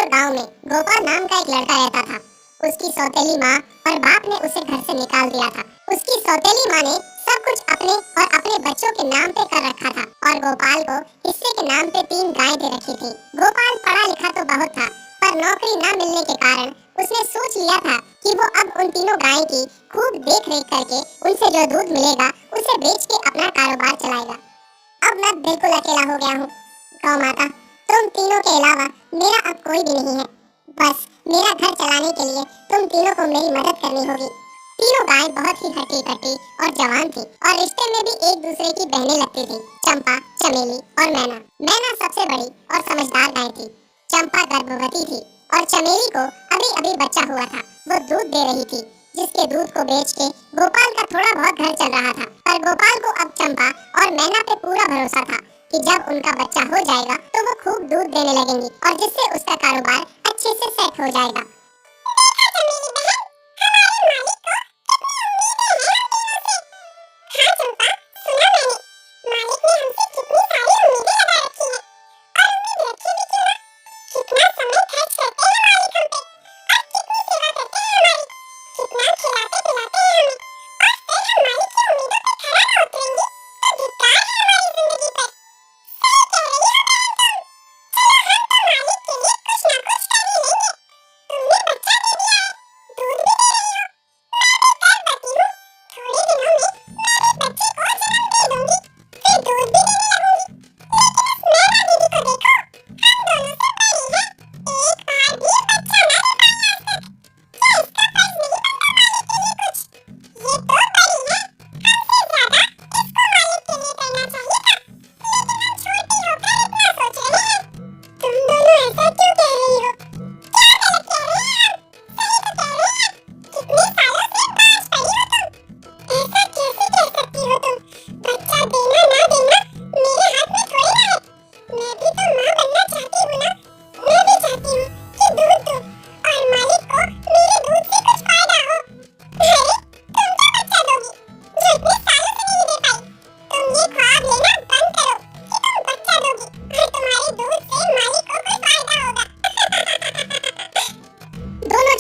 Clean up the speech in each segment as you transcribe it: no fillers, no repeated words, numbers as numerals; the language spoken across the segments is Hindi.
दूर गांव में गोपाल नाम का एक लड़का रहता था। उसकी सौतेली माँ और बाप ने उसे घर से निकाल दिया था। उसकी सौतेली माँ ने सब कुछ अपने और अपने बच्चों के नाम पे कर रखा था और गोपाल को हिस्से के नाम पे 3 गाय दे रखी थी। गोपाल पढ़ा लिखा तो बहुत था, पर नौकरी न मिलने के कारण उसने सोच लिया था कि वो अब उन तीनों गाय की खूब देख रेख करके उनसे जो दूध मिलेगा उसे बेच के अपना कारोबार चलाएगा। अब मैं बिल्कुल अकेला हो गया हूँ। गौ माता, तुम तीनों के अलावा मेरा अब कोई भी नहीं है। बस मेरा घर चलाने के लिए तुम तीनों को मेरी मदद करनी होगी। तीनों गाय बहुत ही हट्टी कट्टी और जवान थी और रिश्ते में भी एक दूसरे की बहनें लगती थी। चंपा, चमेली और मैना। मैना सबसे बड़ी और समझदार गाय थी। चंपा गर्भवती थी और चमेली को अभी अभी बच्चा हुआ था। वो दूध दे रही थी, जिसके दूध को बेच के गोपाल का थोड़ा बहुत घर चल रहा था। पर गोपाल को अब चंपा और मैना पे पूरा भरोसा था कि जब उनका बच्चा हो जाएगा तो वो खूब दूध देने लगेंगी और जिससे उसका कारोबार अच्छे से सेट हो जाएगा।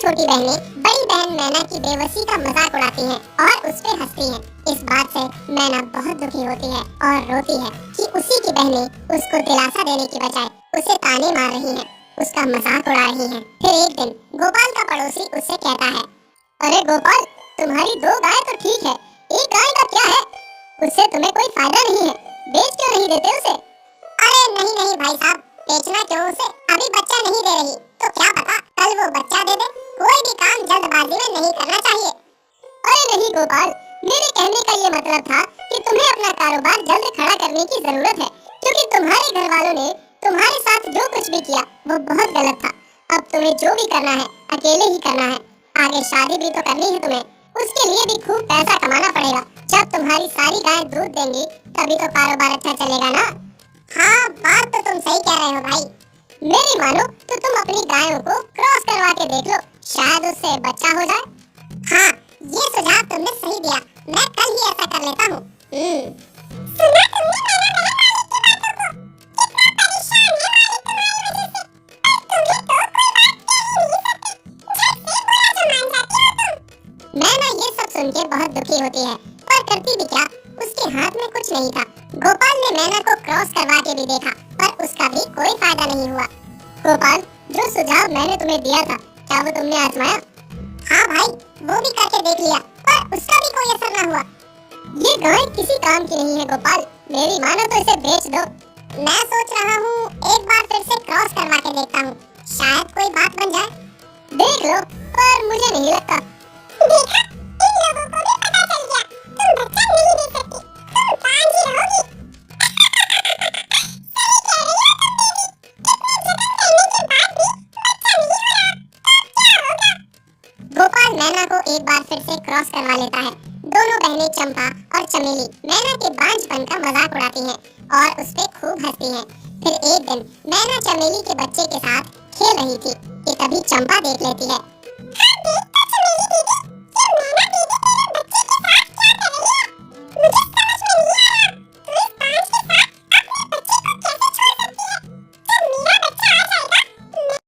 छोटी बहनें बड़ी बहन मैना की बेबसी का मजाक उड़ाती हैं और उस पे हंसती हैं। इस बात से मैना बहुत दुखी होती है और रोती है कि उसी की बहनें उसको दिलासा देने की बजाय उसे ताने मार रही हैं, उसका मजाक उड़ा रही हैं। फिर एक दिन गोपाल का पड़ोसी उससे कहता है, अरे गोपाल, तुम्हारी 2 गाय तो ठीक है, एक गाय का क्या है? उससे तुम्हें कोई फायदा नहीं है, बेच क्यों नहीं देते उसे? अरे नहीं नहीं भाई साहब, बेचना क्यों उसे? अभी बच्चा नहीं दे रही तो क्या पता कल वो बच्चा दे दे। कोई भी काम जल्दबाजी में नहीं करना चाहिए। अरे नहीं गोपाल, मेरे कहने का ये मतलब था कि तुम्हें अपना कारोबार जल्द खड़ा करने की जरूरत है, क्योंकि तुम्हारे घर वालों ने तुम्हारे साथ जो कुछ भी किया वो बहुत गलत था। अब तुम्हें जो भी करना है अकेले ही करना है। आगे शादी भी तो करनी है तुम्हें, उसके लिए भी खूब पैसा कमाना पड़ेगा। जब तुम्हारी सारी गाय दूध देंगी तभी तो कारोबार अच्छा चलेगा ना। हाँ, बात तो तुम सही कह रहे हो भाई। मेरी मानो तो तुम अपनी गायों को क्रॉस करवा के देख लो, शायद उससे बच्चा हो जाए। हाँ, ये सुझाव तुमने सही दिया, मैं कल ही ऐसा कर लेता हूँ। सुना तुमने मैना बहन मालिक की बातों को? कितना परेशान है मालिक तुम्हारी वजह से। पर तुम्हें तो कोई बात कह ही नहीं सकती, झट से बुरा जो मान जाती हो तुम। मैना ये सब सुन के बहुत दुखी होती है, पर करती भी क्या, उसके हाथ में कुछ नहीं था। गोपाल ने मैना को क्रॉस करवा के भी देखा, पर उसका भी कोई फायदा नहीं हुआ। गोपाल, जो सुझाव मैंने तुम्हें दिया था, क्या वो तुमने आजमाया? हाँ भाई, वो भी करके देख लिया, पर उसका भी कोई असर न हुआ। ये गाय किसी काम की नहीं है गोपाल, मेरी मानो तो इसे बेच दो। मैं सोच रहा हूँ एक बार फिर से क्रॉस करवा के देखता हूँ, शायद कोई बात बन जाए। देख लो, पर मुझे नहीं लगता। देखा, इन लोगों को भी पता चल गया, तुम बच्चा नहीं दे सकती, तुम बांझ ही रहोगी। गोपाल मैना को एक बार फिर से क्रॉस करवा लेता है। दोनों बहनें चंपा और चमेली मैना के बांझपन का मजाक उड़ाती हैं और उस पे खूब हंसती हैं। फिर एक दिन मैना चमेली के बच्चे के साथ खेल रही थी कि तभी चंपा देख लेती है